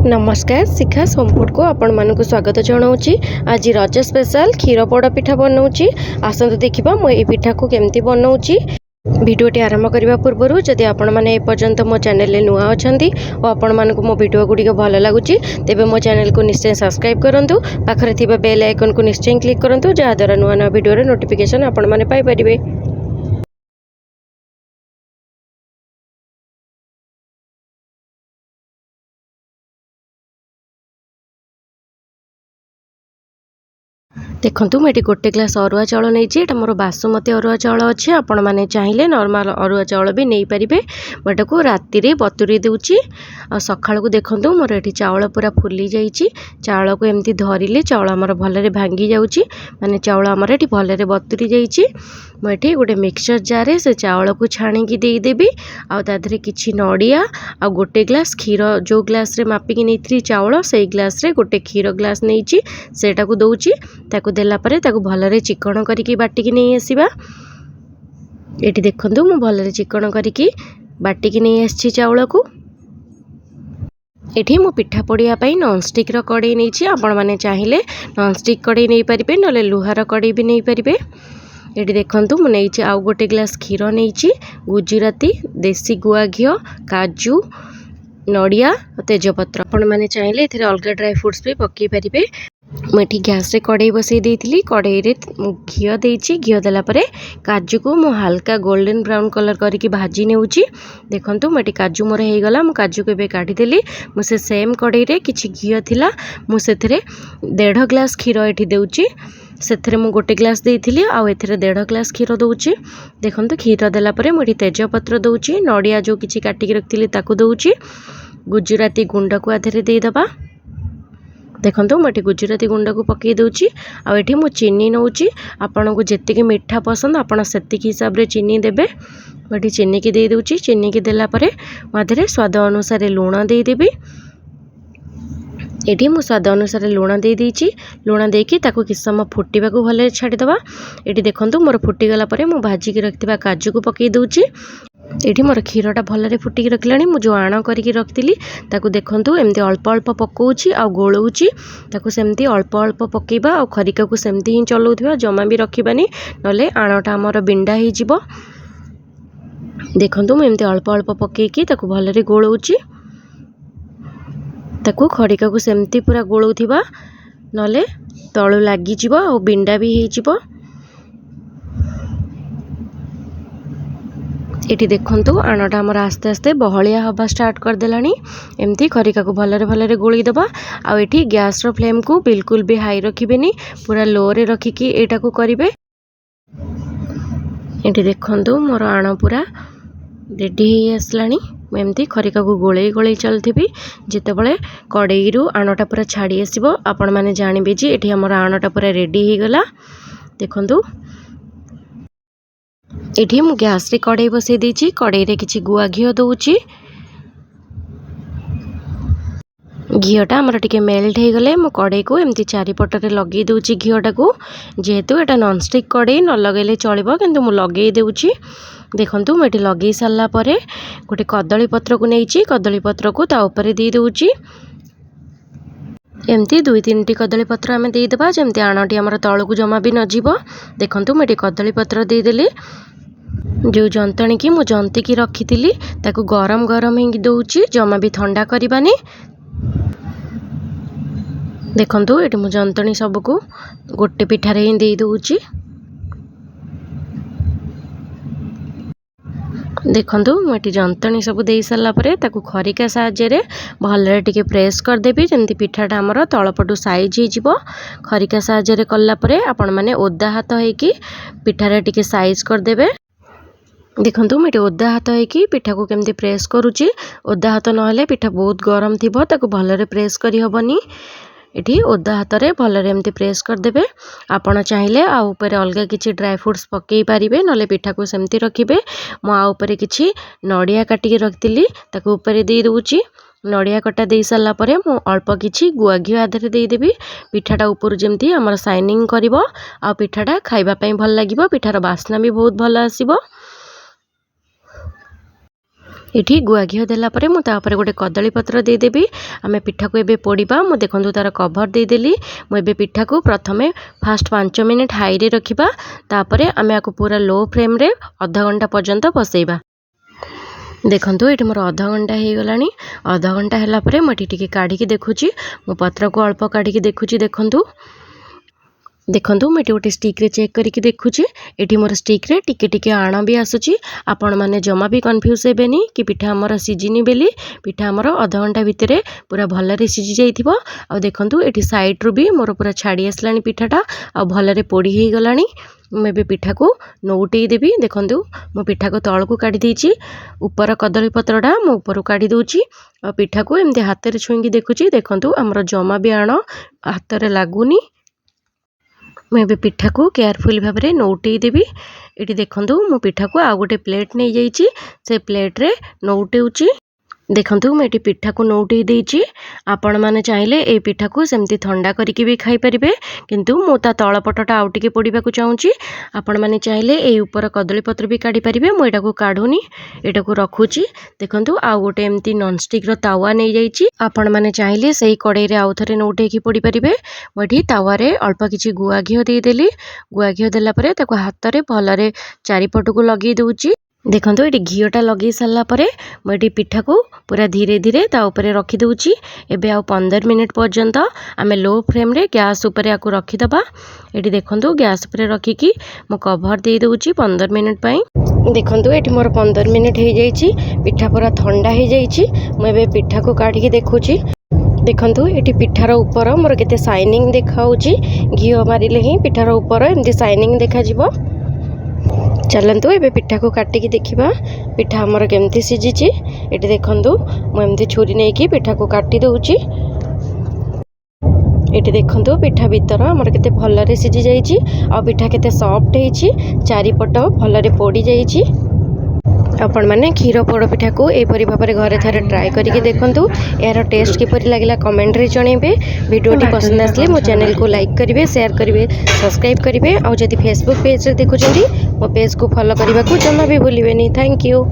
नमस्कार शिखा सोमपुट को आपण मानक स्वागत जनाऊँगी। आज रज स्पेशल क्षीर पोड़ पिठा बनाऊँगी। आसतु देखा मुझे पिठा को केमती बनाऊँगी। भिडियोटी आरंभ करने पूर्व जदि आपण मैंने एपर्यंत मो चैनल नुआ अच्छा और आपण मानक मो भिडियो गुड़िक भल लगुच तेज मो चैनल को निश्चय सब्सक्राइब करूँ। पाखरे थिबा बेल आइकन को निश्चय क्लिक करूँ जहाँद्वारा नुआ नुआ भिडियो नोटिफिकेशन आपण मैंने पाइपर। देखो मुझे गोटे ग्लास अरुआ चाउल नहीं मोर बासुमती अरुआ चाउल अच्छे आपण मैंने चाहिए नॉर्मल अरुआ चाउल भी नहीं पारे। मुझे को राति बतुरी दूची सका को देखूँ मोर ये चाउल पूरा फुली जाइए। चाउल को एमती धरले चाउल आमर भल भांगी जाऊँगी माने चाउल आमर ये भल बतुरी जाइए। मुझे गोटे मिक्सचर जार से चाउल को छाणिकी देदेवी आधे किसी नड़िया आ गोटे ग्लास क्षीर जो ग्लास रे मापिकी नहीं चाउल से ग्लास रे गोटे क्षीर ग्लास नहीं सेटा को दौची ताकू देला परे ताकू भलरे चिकण करिकी बाटिकी नहीं आसीबा। एठी देखंतु मु भलरे चिकण करिकी बाटिकी नहीं आछि चाउल को। एठी मु पिठा पड़िया पई नॉनस्टिक रो कड़ाई नहीं आपण माने चाहिए नॉनस्टिक कड़ाई नहीं पारिबे नले लुहार कड़ाई भी नहीं पारिबे। एठी देखंतु मु नहीं आउ गोटे ग्लास क्षीर नहीं गुजराती देसी गुआ घी काजू नड़िया तेजपत्र आपण माने चाहिए एथिरे अलग ड्राई फ्रूट्स भी पकई पारिबे। मुझे गैस रे कड़ाई बसई देती कड़ाई रे घी देची घी देला परे काजू को मु हल्का गोल्डन ब्राउन कलर करके भाजी नेउची। देखंतु मुझे काजू मोर हो गला मु काजू को काढ़ीदेली मुझे सेम कड़ाई रे किछि घी थिला मु सेथरे 1.5 ग्लास क्षीर एठी देउची सेथरे मु गोटे ग्लास देइथिली आ एथरे 1.5 ग्लास क्षीर दउची। देखंतु क्षीर देला परे मुझे तेजपत्र दउची नड़िया जो किछि काटिकी रखथिली ताकू दउची गुजराती गुंड को आधरे दे दबा। देखो मुझे गुजराती गुंड को पकई दूची आठी मु चीनी नौची आपन को जेतिकी मीठा पसंद आपन सेतिकी हिसाब रे चीनी देबे। मुझे चीनी की दे दूची चीनी की देला परे माधरे स्वाद अनुसार लुण दे देबी। एठी मु स्वाद अनुसार लुण दे दीची लुण देकी ताको किस समय फुटिबा को भले छाड़ीदबा। एठी देखंतु मोर फुटी गला परे मु भाजी की रखथिबा काजू को पकई दूची। एठी मोर क्षीरटा भलरे फुटिकी रखलानी मु जो आण करिकी रखथिली ताकू देखंतु एमती अल्प अल्प पकाउची आ गोळौची ताकू सेमती अल्प अल्प पकेबा आ खरिका को सेमती ही चलाउथिबा जमा भी रखिबानी नले आणटा हमर बिंडा ही जिवो। देखंतु मु एमती अल्प अल्प पकेकी ताकू भलरे गोळौची ताकू खरिका को सेमती पूरा गोळौथिबा नले तळु लागि जिवो आ बिंडा भी ही जिवो। एटी देखंतु आणटा हमर आस्ते आस्ते बहलिया हवा स्टार्ट कर देलानी एमती खरिका को भलरे भलरे गोली दबा। आ एठी गैस रो फ्लेम को बिल्कुल भी हाई रखिबेनी पूरा लो रे रखिकी एटा को करिवे। एटी देखंतु मोर आण पूरा रेडी हे आसलानी एमती खरिका को गोले गोले चलथिबी जेतेबेले कड़ाई रु आणटा पूरा छाड़ी आसीबो आपण माने जानिबे जे एठी हमर आणटा पूरा रेडी हे गला। देखंतु एठी मु गैस रे कड़ाई बसई देची कड़ाई रे किछि गुआ घी दउची घीटा आमर टिके मेल्ट हो गले मु कड़ाई को एमती चारिपट रे लगे दूची घीटा को जेहेतु एटा नॉनस्टिक कड़ाई न लगेले चलिबो किंतु मु लगे देउची। देखंतु मुझे लगे सारा परे गोटे कदली पत्र को नहीं कदली पत्र को ता ऊपर दे दूची एमती 2-3 टी कदली पत्र आम देदेबा जमती आणटी आमर तल को जमा भी नजिबो। देखंतु मुझे कदली पत्र देदेली जो जंतणी की मु जंती की रखी थी ताकू गरम गरम ही दउची जमा भी ठंडा करबानी। देखंतु एटी मु जंतणी सबको गोटे पिठारे ही दे दउची। देखंतु मुझे जंतणी सब दे सारा परे ताकू खरिका साहाय्य भलरे टिके प्रेस करदेवी जमती पिठाटा आमर तलपटू साइज हो। खरिका साहाय्य कला परे आपण माने ओदा हाथ होइकी पिठारे टिके साइज करदेबे। देखंतु मुझे ओदा हाथ होइकी पिठा को केमती प्रेस करूची ओदा हाथ नहले पिठा बहुत गरम थिबो ताकू भलरे प्रेस करी हबनी। एठी ओदा हाथ रे भलरे एमती प्रेस करदेबे। आपण चाहिए आ ऊपर अलग किछि ड्राई फ्रूट्स पकई पारिबे नले पिठा को सेमती रखिबे। मु आ ऊपर किछि नड़िया काटिकी रखतिली ताकू ऊपर दे दूची नड़िया कटा दे सारा परे मु अल्प किछि गुआ घी आधरे दे देबी पिठाटा ऊपर जेमती हमर शाइनिंग करिवो आ पिठाटा खाइबा पई भल लागिवो पिठार बास्ना भी बहुत भल आसीबो। ये गुआ घी देलापर मुझे गोटे कदली पत्र देदेवी आम पिठा को एबे पोड़ीबा मु देखो तार कभर देदेली मुझे पिठा को प्रथम फास्ट 5 मिनिट हाई रे रखिबा तापरे आम आपको पूरा लो फ्लेम रे आधा घंटा पर्यंत बसैबा। देखंतु ये मोर आधा घंटा हो गला आधा घंटा है मुझे काढ़ी देखुची मो पत्र को अल्प काढ़ी देखुची देखंतु मुझे गोटे स्टिक रे चेक करके देखुची एटी मोर स्टिक रे टिके टिके आण भी आसुची आपण माने जमा भी कन्फ्यूज हेबेनी कि पिठा हमर सिजिनी बेली पिठा हमर आधा घंटा भितर पूरा भलरे सिझी जाइथिबो। आ देखंतु एटी साइड रू भी मोर पूरा छाड़ी आसलानी पिठाटा आ भलरे पोड़ी हे गलानी। मैं पिठा को नौटे देवी देखंतु मो पिठा को तल को काढ़ी देछि ऊपर कदली पत्रटा मो ऊपर काढ़ी दूची आ पिठा को एमती हाथ रे छुईकी देखुची देखंतु हमर जमा भी आण हाथ रे लागुनी। मैं पिठा को केयरफुल भाव में नौटे देवी ये देखंतु मो पिठा को आ गोटे प्लेट नहीं जाइए से प्लेट रे नौटेउची देखंतु मैं पिठा को नौटे देइची आपण माने चाहिले ए पिठा को सेमती ठंडा करके भी खाई परिबे किंतु मो ता तळ पटटा आउ टिके पोड़ीबा को चाहूची आपण माने चाहिले ए ऊपर कदली पत्र भी काढ़ी परिबे मो एटा को काढुनी एटा को रखुची देखंतु आ गोटे एमती नॉन स्टिक रो तावा नहीं जाइची आपण माने चाहिले सेही कड़ाई रे आउ थरे नौटे की पोड़ी परिबे। मो एठी तावा रे अल्प किछि गुआ घी दे देली गुआ घी देला परे ताको हाथ रे भलरे चारि पट को लगी दूची देखंतु ये घीटा लगे सारा पर मुझे पिठा को पूरा धीरे धीरे ता ऊपर रखी दूची एबे आ 15 मिनिट पर्यंत आम लो फ्लेम रे गैस ऊपर या रखीदबा। ये देखंतु गैस ऊपर रखिकी मो कभर दे दूची 15 मिनिट पई देखंतु ये मोर 15 मिनिट हो जाइए पिठा पूरा ठंडा हो जाइए मुझे पिठा को काढ़ी देखुची देखंतु ये पिठार ऊपर मोर केते शाइनिंग देखाउची घी मारिले ही पिठार ऊपर एमती शाइनिंग देखा जिवो। चलतु ए पिठा को काटिकी देखा पिठा आमर केमती सीझी ये देखंतु मुझे छुरी नहीं कि पिठा को काटी दूची ये देखंतु पिठा भीतर आमर केते भलरे सीझी जाइए आ पिठा केते सॉफ्ट होइछि चारिपट भलरे पोड़ी जाइछि। आपण माने क्षीर पोड़ पिठा को एपरी भाव में घरे थारे ट्राए करके देखंतु यार टेस्ट किपरि लागला कमेंट रे जणेबे। वीडियोटी पसंद आसले मो चैनल को लाइक करिवे शेयर करिवे सब्सक्राइब करिवे आ जदि फेसबुक पेज रे देखुछंती मो पेज को फॉलो करने को जमा भी भूलिबेनी। Thank you.